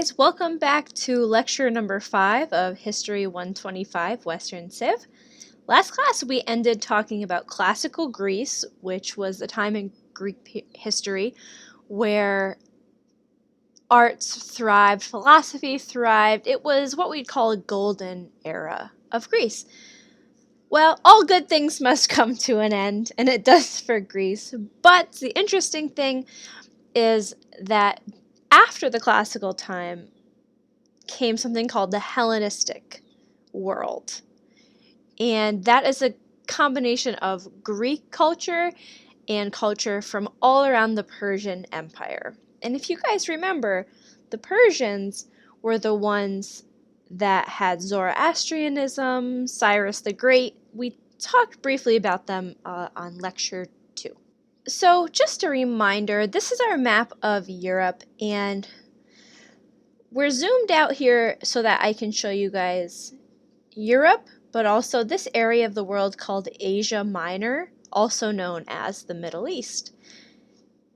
guys, welcome back to lecture number 5 of History 125 Western Civ. Last class we ended talking about classical Greece, which was the time in Greek history where arts thrived, philosophy thrived. It was what we'd call a golden era of Greece. Well, all good things must come to an end, and it does for Greece. But the interesting thing is that after the classical time came something called the Hellenistic world. And that is a combination of Greek culture and culture from all around the Persian Empire. And if you guys remember, the Persians were the ones that had Zoroastrianism, Cyrus the Great. We talked briefly about them on lecture 2. So just a reminder, this is our map of Europe, and we're zoomed out here so that I can show you guys Europe, but also this area of the world called Asia Minor, also known as the Middle East.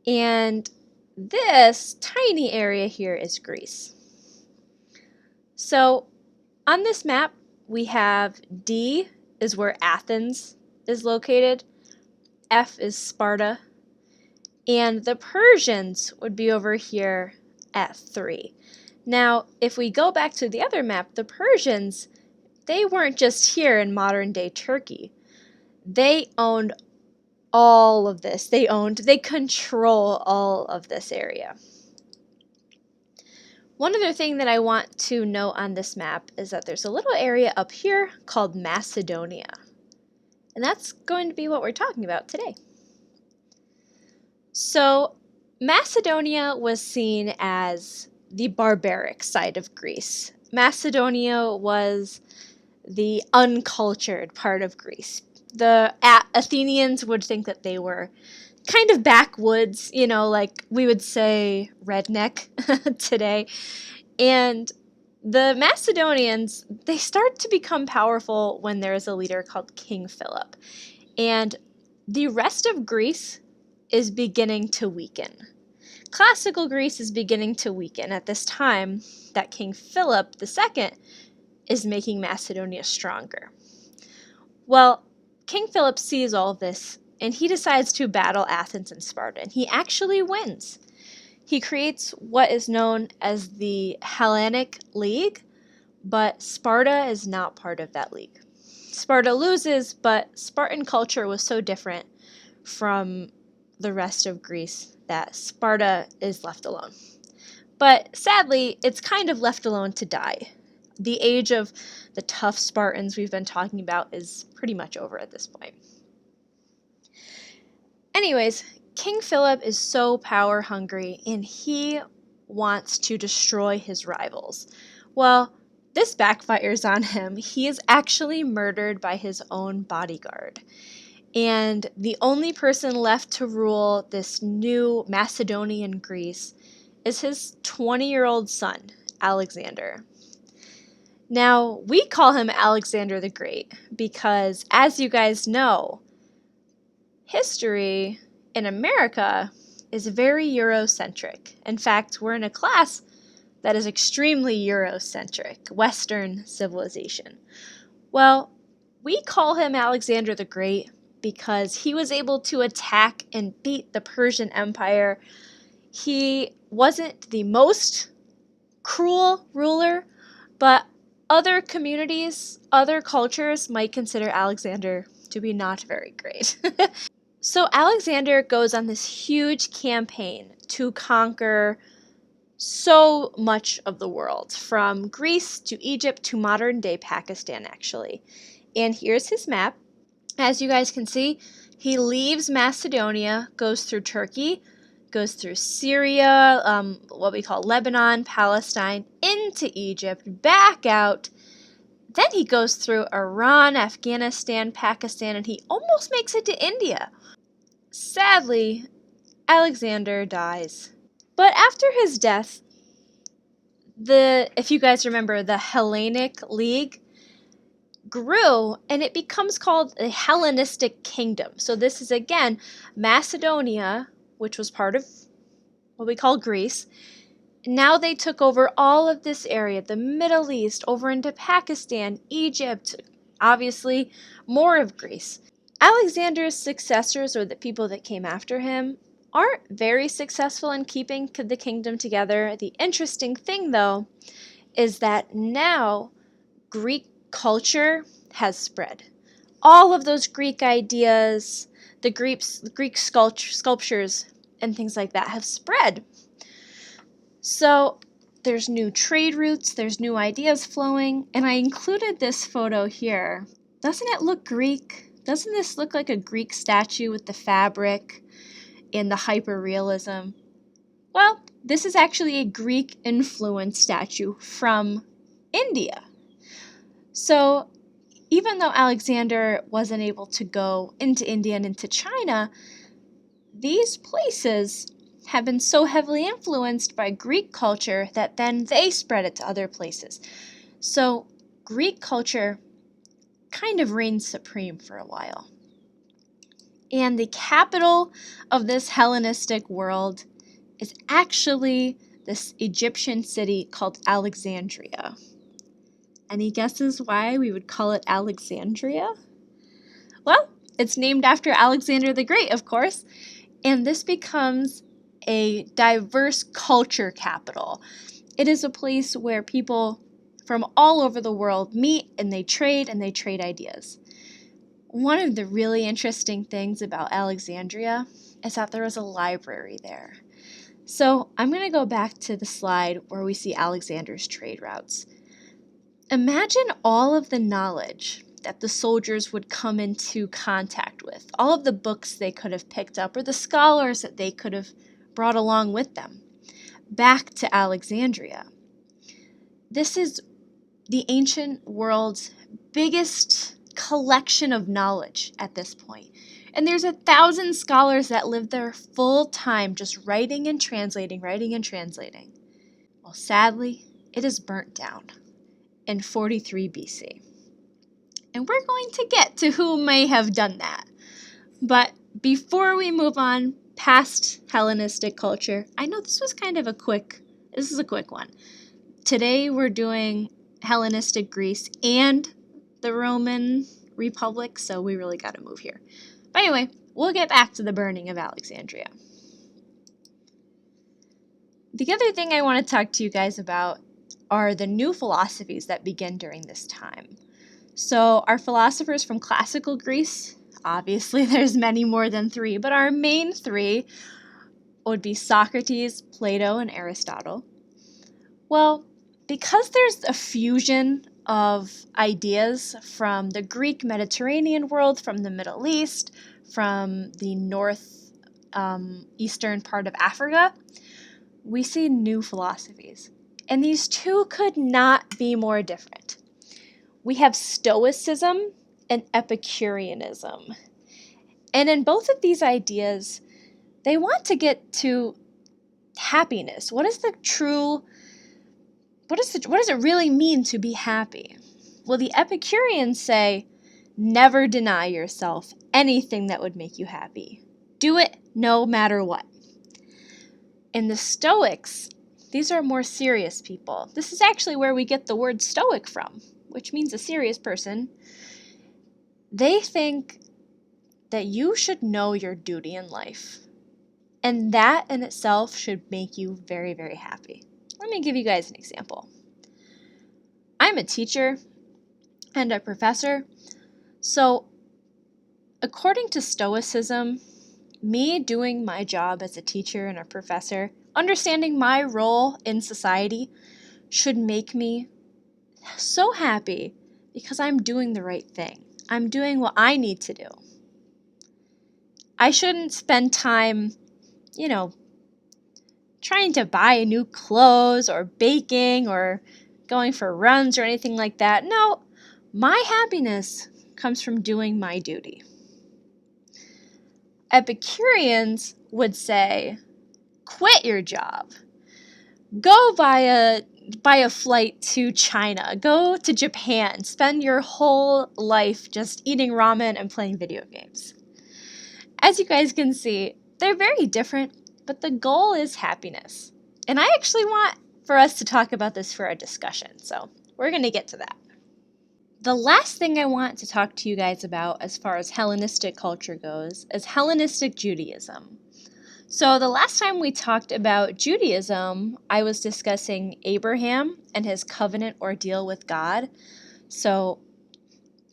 And this tiny area here is Greece. So on this map, we have D is where Athens is located, F is Sparta, and the Persians would be over here at 3. Now, if we go back to the other map, the Persians, they weren't just here in modern-day Turkey. They owned all of this. They control all of this area. One other thing that I want to note on this map is that there's a little area up here called Macedonia. And that's going to be what we're talking about today. So, Macedonia was seen as the barbaric side of Greece. Macedonia was the uncultured part of Greece. The Athenians would think that they were kind of backwoods, like we would say redneck today. And the Macedonians, they start to become powerful when there is a leader called King Philip. And the rest of Greece is beginning to weaken. Classical Greece is beginning to weaken at this time that King Philip II is making Macedonia stronger. Well, King Philip sees all of this, and he decides to battle Athens and Sparta, and he actually wins. He creates what is known as the Hellenic League, but Sparta is not part of that league. Sparta loses, but Spartan culture was so different from the rest of Greece that Sparta is left alone. But sadly, it's kind of left alone to die. The age of the tough Spartans we've been talking about is pretty much over at this point. Anyways, King Philip is so power hungry and he wants to destroy his rivals. Well, this backfires on him. He is actually murdered by his own bodyguard. And the only person left to rule this new Macedonian Greece is his 20-year-old son, Alexander. Now, we call him Alexander the Great because, as you guys know, history in America is very Eurocentric. In fact, we're in a class that is extremely Eurocentric, Western civilization. Well, we call him Alexander the Great because he was able to attack and beat the Persian Empire. He wasn't the most cruel ruler, but other communities, other cultures might consider Alexander to be not very great. So Alexander goes on this huge campaign to conquer so much of the world, from Greece to Egypt to modern-day Pakistan, actually. And here's his map. As you guys can see, he leaves Macedonia, goes through Turkey, goes through Syria, what we call Lebanon, Palestine, into Egypt, back out. Then he goes through Iran, Afghanistan, Pakistan, and he almost makes it to India. Sadly, Alexander dies. But after his death, if you guys remember, the Hellenic League grew, and it becomes called the Hellenistic Kingdom. So this is, again, Macedonia, which was part of what we call Greece, Now they took over all of this area, the Middle East, over into Pakistan, Egypt, obviously more of Greece. Alexander's successors, or the people that came after him, aren't very successful in keeping the kingdom together. The interesting thing, though, is that now Greek culture has spread. All of those Greek ideas, the Greek sculptures, and things like that have spread. So there's new trade routes, there's new ideas flowing, and I included this photo here. Doesn't it look Greek? Doesn't this look like a Greek statue with the fabric and the hyperrealism? Well, this is actually a Greek-influenced statue from India. So even though Alexander wasn't able to go into India and into China, these places have been so heavily influenced by Greek culture that then they spread it to other places. So Greek culture kind of reigned supreme for a while. And the capital of this Hellenistic world is actually this Egyptian city called Alexandria. Any guesses why we would call it Alexandria? Well, it's named after Alexander the Great, of course, and this becomes a diverse culture capital. It is a place where people from all over the world meet and they trade ideas. One of the really interesting things about Alexandria is that there was a library there. So I'm going to go back to the slide where we see Alexander's trade routes. Imagine all of the knowledge that the soldiers would come into contact with, all of the books they could have picked up, or the scholars that they could have brought along with them back to Alexandria. This is the ancient world's biggest collection of knowledge at this point. And there's 1,000 scholars that live there full time just writing and translating. Well, sadly, it is burnt down in 43 BC. And we're going to get to who may have done that. But before we move on past Hellenistic culture, I know this is a quick one. Today we're doing Hellenistic Greece and the Roman Republic, so we really got to move here. But anyway, we'll get back to the burning of Alexandria. The other thing I want to talk to you guys about are the new philosophies that begin during this time. So our philosophers from classical Greece, obviously there's many more than 3, but our main 3 would be Socrates, Plato, and Aristotle. Well, because there's a fusion of ideas from the Greek Mediterranean world, from the Middle East, from the eastern part of Africa, we see new philosophies. And these two could not be more different. We have Stoicism and Epicureanism. And in both of these ideas, they want to get to happiness. What does it really mean to be happy? Well, the Epicureans say, never deny yourself anything that would make you happy. Do it no matter what. And the Stoics, these are more serious people. This is actually where we get the word stoic from, which means a serious person. They think that you should know your duty in life. And that in itself should make you very, very happy. Let me give you guys an example. I'm a teacher and a professor. So according to Stoicism, me doing my job as a teacher and a professor, understanding my role in society, should make me so happy because I'm doing the right thing. I'm doing what I need to do. I shouldn't spend time, trying to buy new clothes or baking or going for runs or anything like that. No, my happiness comes from doing my duty. Epicureans would say, quit your job. Go buy a flight to China. Go to Japan. Spend your whole life just eating ramen and playing video games. As you guys can see, they're very different, but the goal is happiness. And I actually want for us to talk about this for our discussion, so we're going to get to that. The last thing I want to talk to you guys about as far as Hellenistic culture goes is Hellenistic Judaism. So the last time we talked about Judaism, I was discussing Abraham and his covenant ordeal with God. So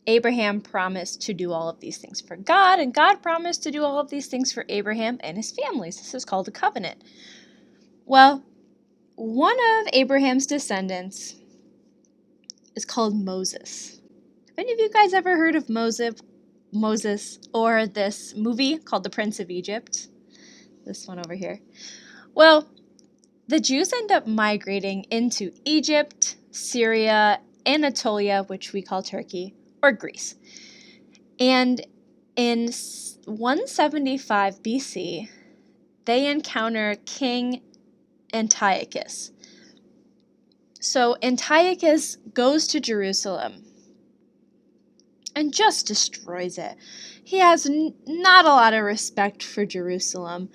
Abraham promised to do all of these things for God, and God promised to do all of these things for Abraham and his families. This is called a covenant. Well, one of Abraham's descendants is called Moses. Have any of you guys ever heard of Moses or this movie called The Prince of Egypt? This one over here. Well, the Jews end up migrating into Egypt, Syria, Anatolia, which we call Turkey, or Greece. And in 175 BC, they encounter King Antiochus. So Antiochus goes to Jerusalem and just destroys it. He has not a lot of respect for Jerusalem.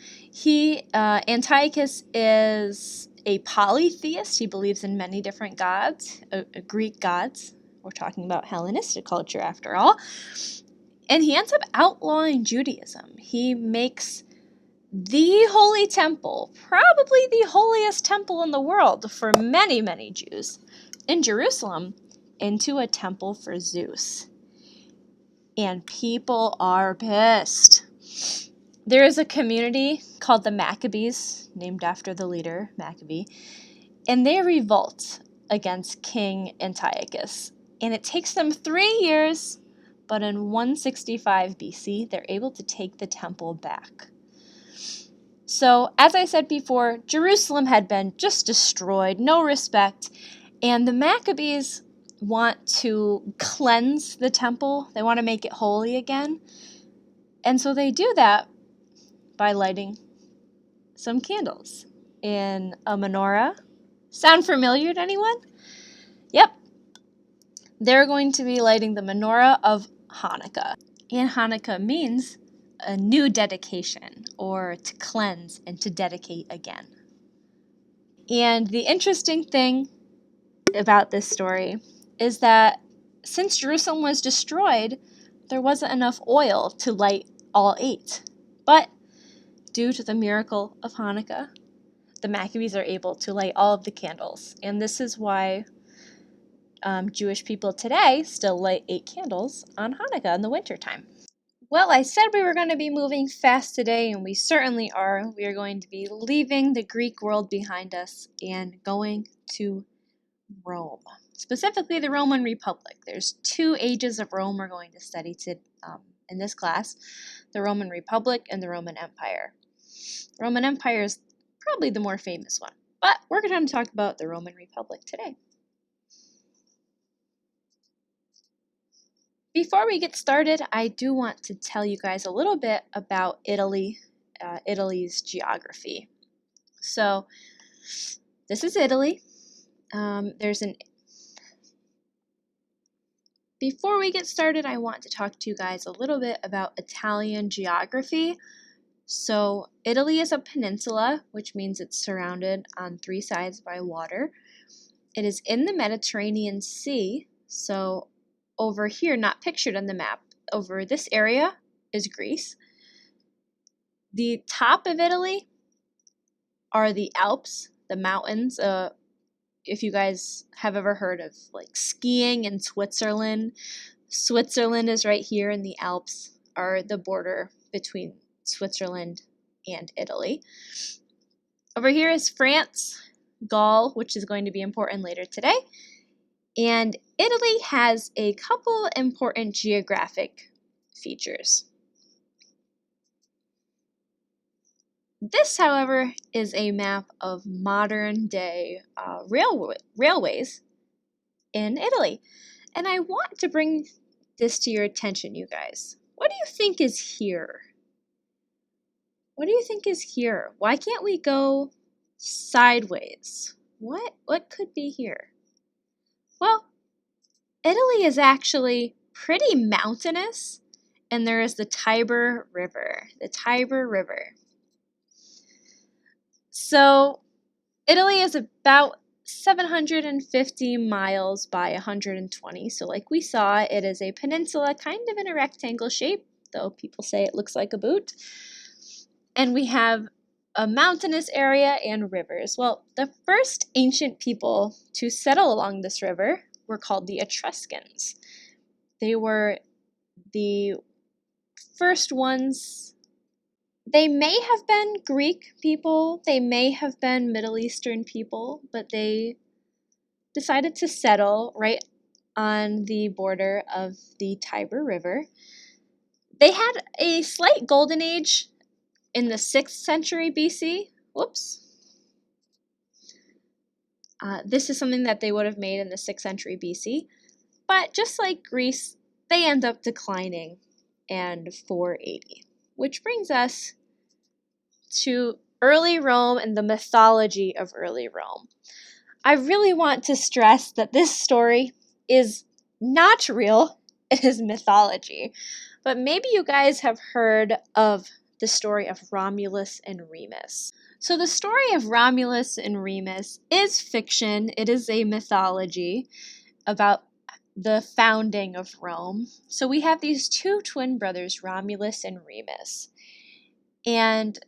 Antiochus is a polytheist. He believes in many different gods, Greek gods. We're talking about Hellenistic culture after all. And he ends up outlawing Judaism. He makes the Holy Temple, probably the holiest temple in the world for many, many Jews, in Jerusalem, into a temple for Zeus. And people are pissed. There is a community called the Maccabees, named after the leader, Maccabee, and they revolt against King Antiochus. And it takes them 3 years, but in 165 BC, they're able to take the temple back. So, as I said before, Jerusalem had been just destroyed, no respect, and the Maccabees want to cleanse the temple. They want to make it holy again. And so they do that by lighting some candles in a menorah. Sound familiar to anyone? Yep. They're going to be lighting the menorah of Hanukkah. And Hanukkah means a new dedication, or to cleanse and to dedicate again. And the interesting thing about this story is that since Jerusalem was destroyed, there wasn't enough oil to light all 8. But due to the miracle of Hanukkah, the Maccabees are able to light all of the candles. And this is why Jewish people today still light 8 candles on Hanukkah in the wintertime. Well, I said we were going to be moving fast today, and we certainly are. We are going to be leaving the Greek world behind us and going to Rome, specifically the Roman Republic. There's 2 ages of Rome we're going to study in this class, the Roman Republic and the Roman Empire. The Roman Empire is probably the more famous one, but we're going to talk about the Roman Republic today. Before we get started, I do want to tell you guys a little bit about Italy, Italy's geography. So this is Italy. Before we get started, I want to talk to you guys a little bit about Italian geography. So Italy is a peninsula, which means it's surrounded on 3 sides by water. It is in the Mediterranean Sea, so over here, not pictured on the map, over this area is Greece. The top of Italy are the Alps, the mountains. If you guys have ever heard of like skiing in Switzerland, Switzerland is right here, and the Alps are the border between Switzerland and Italy. Over here is France, Gaul, which is going to be important later today. And Italy has a couple important geographic features. This, however, is a map of modern-day railways in Italy. And I want to bring this to your attention, you guys. What do you think is here? What do you think is here? Why can't we go sideways? What could be here? Well, Italy is actually pretty mountainous, and there is the Tiber River. The Tiber River. So Italy is about 750 miles by 120. So like we saw, it is a peninsula kind of in a rectangle shape, though people say it looks like a boot. And we have a mountainous area and rivers. Well, the first ancient people to settle along this river were called the Etruscans. They were the first ones. They may have been Greek people, they may have been Middle Eastern people, but they decided to settle right on the border of the Tiber River. They had a slight golden age in the 6th century BC. Whoops. This is something that they would have made in the 6th century BC. But just like Greece, they end up declining in 480. Which brings us to early Rome and the mythology of early Rome. I really want to stress that this story is not real, it is mythology. But maybe you guys have heard of the story of Romulus and Remus. So the story of Romulus and Remus is fiction. It is a mythology about the founding of Rome. So we have these two twin brothers, Romulus and Remus. And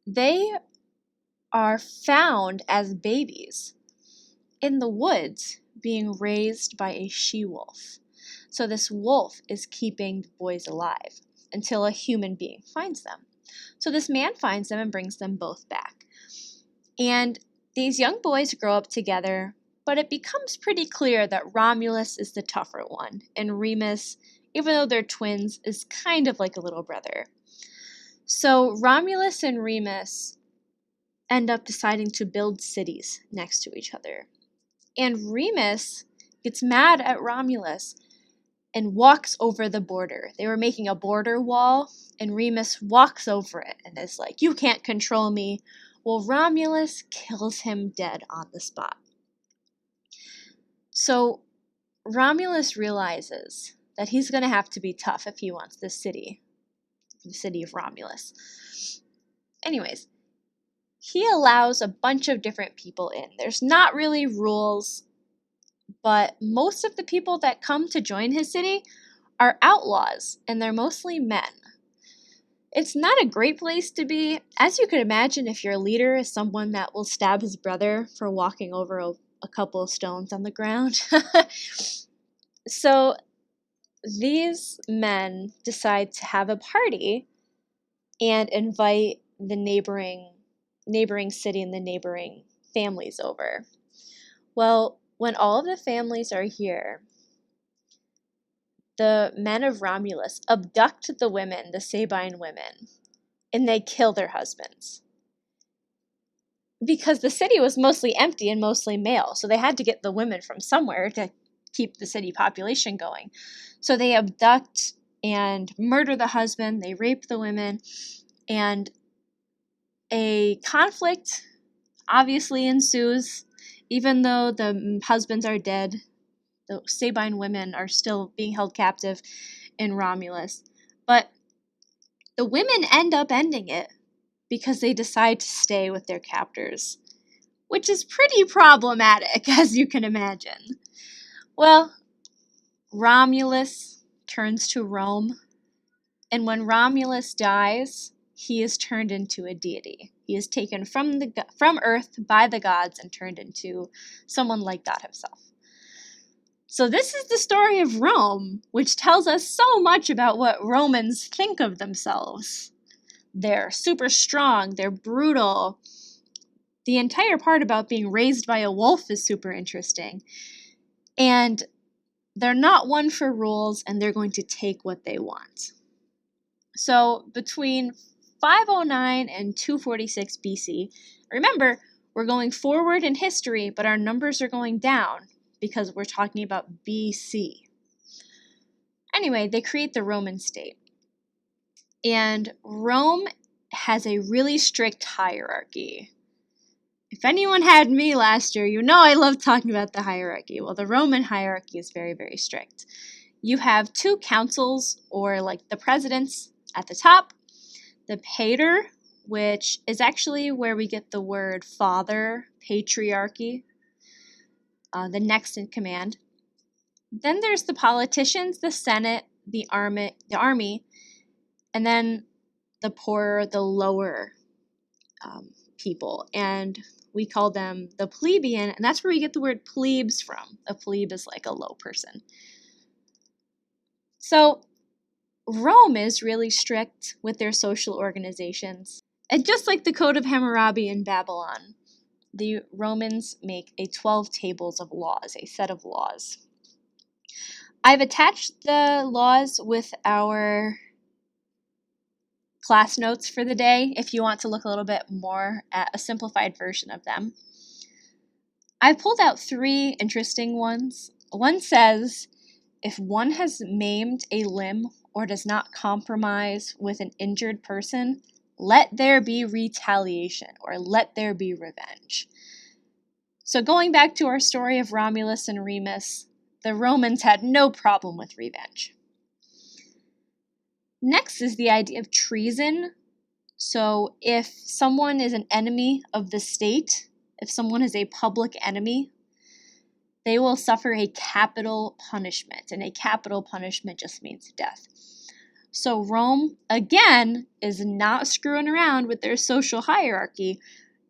they are found as babies in the woods being raised by a she-wolf. So this wolf is keeping the boys alive until a human being finds them. So this man finds them and brings them both back. And these young boys grow up together, but it becomes pretty clear that Romulus is the tougher one, and Remus, even though they're twins, is kind of like a little brother. So Romulus and Remus end up deciding to build cities next to each other. And Remus gets mad at Romulus and walks over the border. They were making a border wall, and Remus walks over it and is like, "You can't control me." Well, Romulus kills him dead on the spot. So Romulus realizes that he's going to have to be tough if he wants this city, the city of Romulus. Anyways, he allows a bunch of different people in. There's not really rules, but most of the people that come to join his city are outlaws, and they're mostly men. It's not a great place to be. As you can imagine, if your leader is someone that will stab his brother for walking over a couple of stones on the ground. So these men decide to have a party and invite the neighboring city and the neighboring families over. Well, when all of the families are here, the men of Romulus abduct the women, the Sabine women, and they kill their husbands. Because the city was mostly empty and mostly male, so they had to get the women from somewhere to keep the city population going. So they abduct and murder the husband, they rape the women, and a conflict obviously ensues. Even though the husbands are dead, the Sabine women are still being held captive in Romulus. But the women end up ending it because they decide to stay with their captors, which is pretty problematic, as you can imagine. Well, Romulus turns to Rome, and when Romulus dies, he is turned into a deity. He is taken from Earth by the gods and turned into someone like God himself. So this is the story of Rome, which tells us so much about what Romans think of themselves. They're super strong, they're brutal. The entire part about being raised by a wolf is super interesting. And they're not one for rules, and they're going to take what they want. So between 509 and 246 BC, remember, we're going forward in history, but our numbers are going down because we're talking about BC. Anyway, they create the Roman state. And Rome has a really strict hierarchy. If anyone had me last year, you know I love talking about the hierarchy. Well, the Roman hierarchy is very, very strict. You have two councils, or like the presidents at the top, the pater, which is actually where we get the word father, patriarchy, the next in command. Then there's the politicians, the Senate, the army, and then the poorer, the lower people. And we call them the plebeian, and that's where we get the word plebes from. A plebe is like a low person. So Rome is really strict with their social organizations. And just like the Code of Hammurabi in Babylon, the Romans make a 12 tables of laws, a set of laws. I've attached the laws with our class notes for the day if you want to look a little bit more at a simplified version of them. I've pulled out 3 interesting ones. One says, if one has maimed a limb or does not compromise with an injured person, let there be retaliation or let there be revenge. So going back to our story of Romulus and Remus, the Romans had no problem with revenge. Next is the idea of treason. So if someone is an enemy of the state, if someone is a public enemy, they will suffer a capital punishment, and a capital punishment just means death. So Rome, again, is not screwing around with their social hierarchy.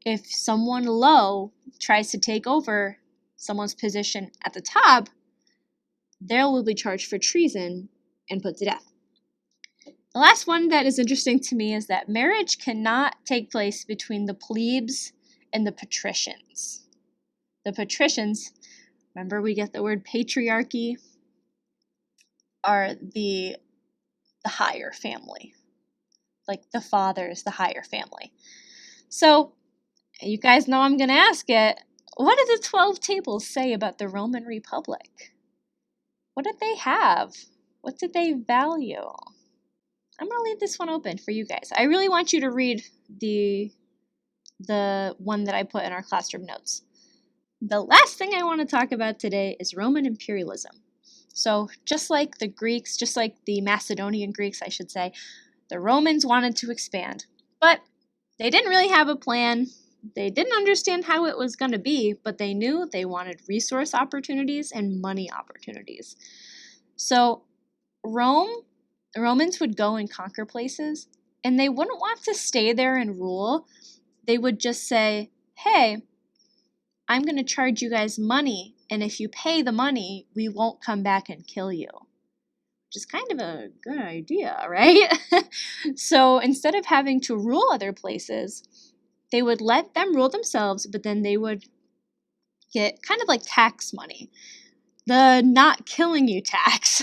If someone low tries to take over someone's position at the top, they will be charged for treason and put to death. The last one that is interesting to me is that marriage cannot take place between the plebes and the patricians. The patricians, remember we get the word patriarchy, are the higher family. Like the father is the higher family. So you guys know I'm going to ask it, what did the 12 tables say about the Roman Republic? What did they have? What did they value? I'm going to leave this one open for you guys. I really want you to read the one that I put in our classroom notes. The last thing I want to talk about today is Roman imperialism. So just like the Greeks, just like the Macedonian Greeks, I should say, the Romans wanted to expand, but they didn't really have a plan. They didn't understand how it was going to be, but they knew they wanted resource opportunities and money opportunities. So the Romans would go and conquer places, and they wouldn't want to stay there and rule. They would just say, hey, I'm going to charge you guys money, and if you pay the money, we won't come back and kill you. Which is kind of a good idea, right? So instead of having to rule other places, they would let them rule themselves, but then they would get kind of like tax money, the not killing you tax.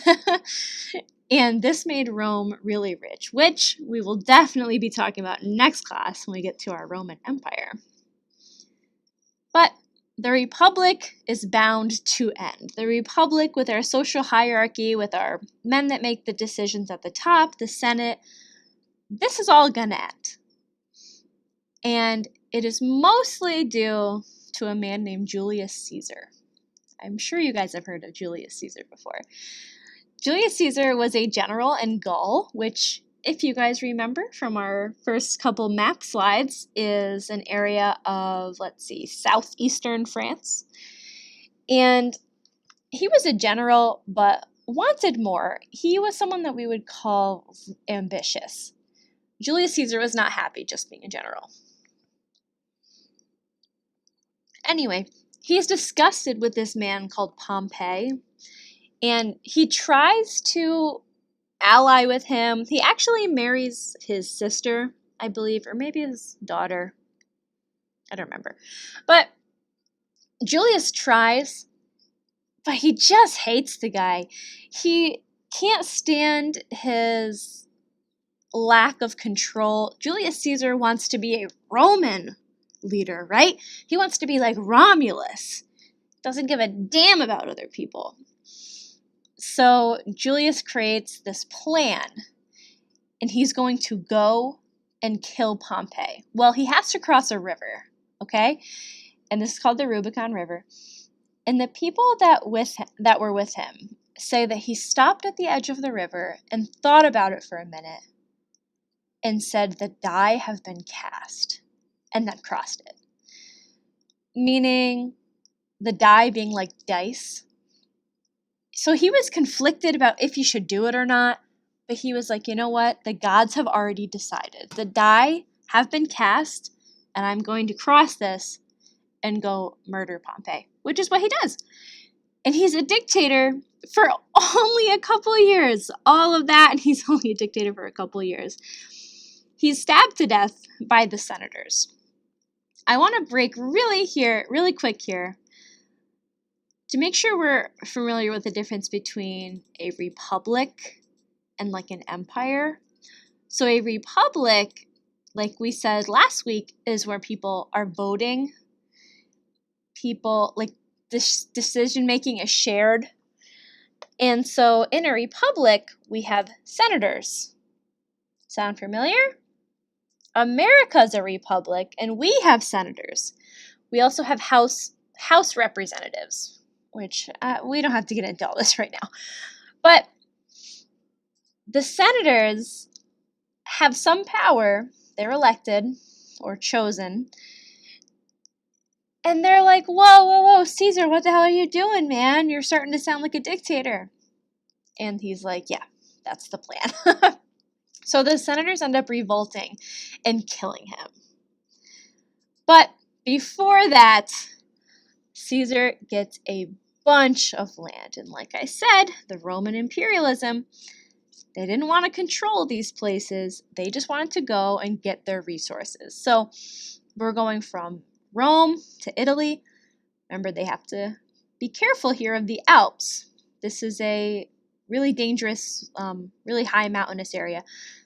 And this made Rome really rich, which we will definitely be talking about next class when we get to our Roman Empire. But the Republic is bound to end. The Republic, with our social hierarchy, with our men that make the decisions at the top, the Senate, this is all going to end. And it is mostly due to a man named Julius Caesar. I'm sure you guys have heard of Julius Caesar before. Julius Caesar was a general in Gaul, which, if you guys remember from our first couple map slides, is an area of, southeastern France. And he was a general, but wanted more. He was someone that we would call ambitious. Julius Caesar was not happy just being a general. Anyway, he is disgusted with this man called Pompey, and he tries to ally with him. He actually marries his sister, I believe, or maybe his daughter. I don't remember. But Julius tries, but he just hates the guy. He can't stand his lack of control. Julius Caesar wants to be a Roman leader, right? He wants to be like Romulus. Doesn't give a damn about other people. So Julius creates this plan, and he's going to go and kill Pompey. Well, he has to cross a river, okay? And this is called the Rubicon River. And the people that were with him say that he stopped at the edge of the river and thought about it for a minute. and said, "The die have been cast," and then crossed it. Meaning the die being like dice. So he was conflicted about if he should do it or not, but he was like, you know what? The gods have already decided. The die have been cast, and I'm going to cross this and go murder Pompey, which is what he does. And he's a dictator for only a couple of years. All of that, and he's only a dictator for a couple of years. He's stabbed to death by the senators. I want to break really quick here, to make sure we're familiar with the difference between a republic and like an empire. So a republic, like we said last week, is where people are voting. People, like, this decision making is shared. And so in a republic, we have senators. Sound familiar? America's a republic, and we have senators. We also have House representatives, which we don't have to get into all this right now. But the senators have some power. They're elected or chosen. And they're like, whoa, Caesar, what the hell are you doing, man? You're starting to sound like a dictator. And he's like, yeah, that's the plan. So the senators end up revolting and killing him. But before that, Caesar gets a bunch of land. And like I said, the Roman imperialism, they didn't want to control these places. They just wanted to go and get their resources. So we're going from Rome to Italy. Remember, they have to be careful here of the Alps. This is a really dangerous, really high mountainous area.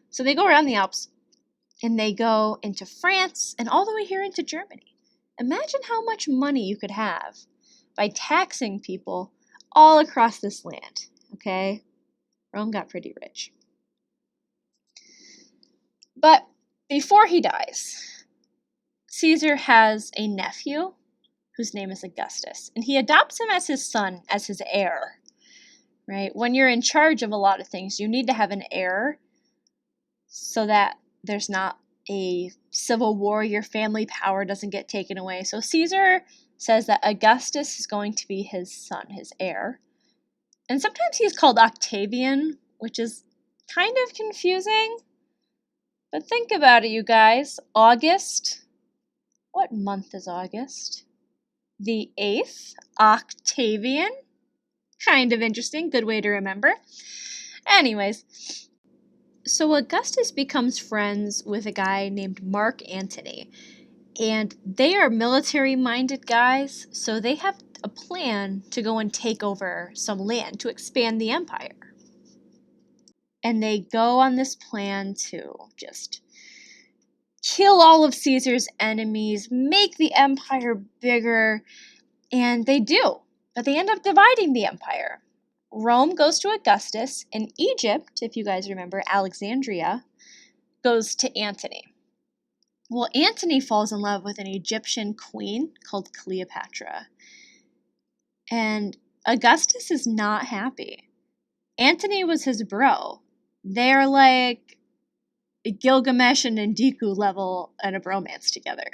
So they go around the Alps, and they go into France and all the way here into Germany. Imagine how much money you could have by taxing people all across this land, okay? Rome got pretty rich. But before he dies, Caesar has a nephew whose name is Augustus, and he adopts him as his son, as his heir, right? When you're in charge of a lot of things, you need to have an heir so that there's not a civil war, your family power doesn't get taken away. So Caesar says that Augustus is going to be his son, his heir. And sometimes he's called Octavian, which is kind of confusing. But think about it, you guys. August. What month is August? The 8th. Octavian. Kind of interesting. Good way to remember. Anyways, so Augustus becomes friends with a guy named Mark Antony. And they are military-minded guys, so they have a plan to go and take over some land to expand the empire. And they go on this plan to just kill all of Caesar's enemies, make the empire bigger, and they do. But they end up dividing the empire. Rome goes to Augustus, and Egypt, if you guys remember, Alexandria, goes to Antony. Well, Antony falls in love with an Egyptian queen called Cleopatra. And Augustus is not happy. Antony was his bro. They're like Gilgamesh and Enkidu level in a bromance together.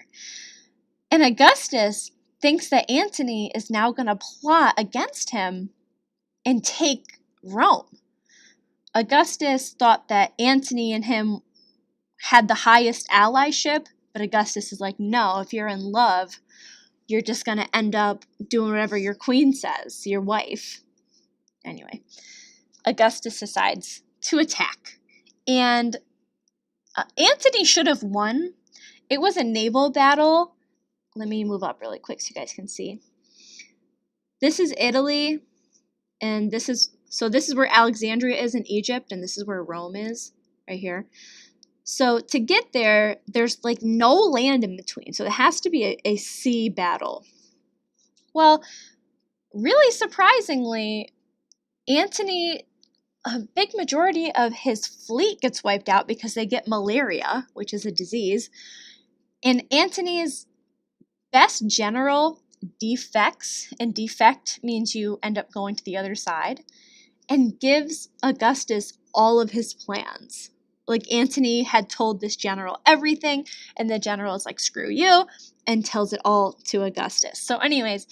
And Augustus thinks that Antony is now going to plot against him and take Rome. Augustus thought that Antony and him had the highest allyship, but Augustus is like, no, if you're in love, you're just going to end up doing whatever your queen says, your wife. Anyway, Augustus decides to attack. And Antony should have won. It was a naval battle. Let me move up really quick so you guys can see. This is Italy, and this is where Alexandria is in Egypt, and this is where Rome is, right here. So to get there, there's like no land in between. So it has to be a sea battle. Well, really surprisingly, Antony, a big majority of his fleet gets wiped out because they get malaria, which is a disease. And Antony's best general defects, and defect means you end up going to the other side, and gives Augustus all of his plans. like Antony had told this general everything, and the general is like, screw you, and tells it all to Augustus. So anyways,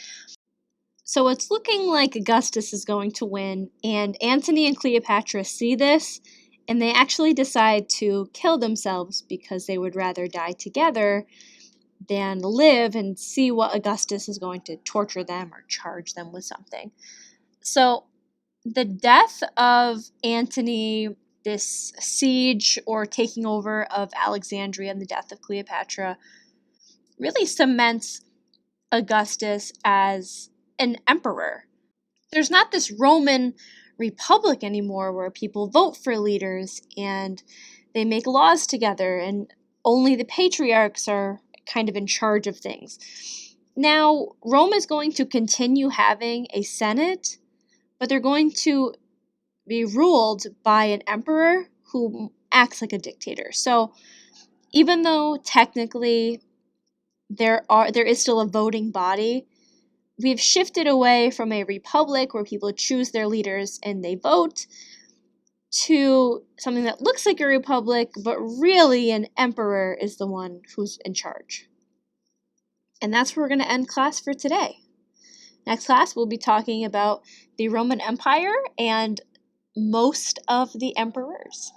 so it's looking like Augustus is going to win, and Antony and Cleopatra see this, and they actually decide to kill themselves because they would rather die together than live and see what Augustus is going to torture them or charge them with something. So the death of Antony, this siege or taking over of Alexandria, and the death of Cleopatra really cements Augustus as an emperor. There's not this Roman republic anymore where people vote for leaders and they make laws together and only the patriarchs are kind of in charge of things. Now, Rome is going to continue having a senate, but they're going to be ruled by an emperor who acts like a dictator. So even though technically there is still a voting body, we've shifted away from a republic where people choose their leaders and they vote to something that looks like a republic, but really an emperor is the one who's in charge. And that's where we're going to end class for today. Next class, we'll be talking about the Roman Empire and most of the emperors.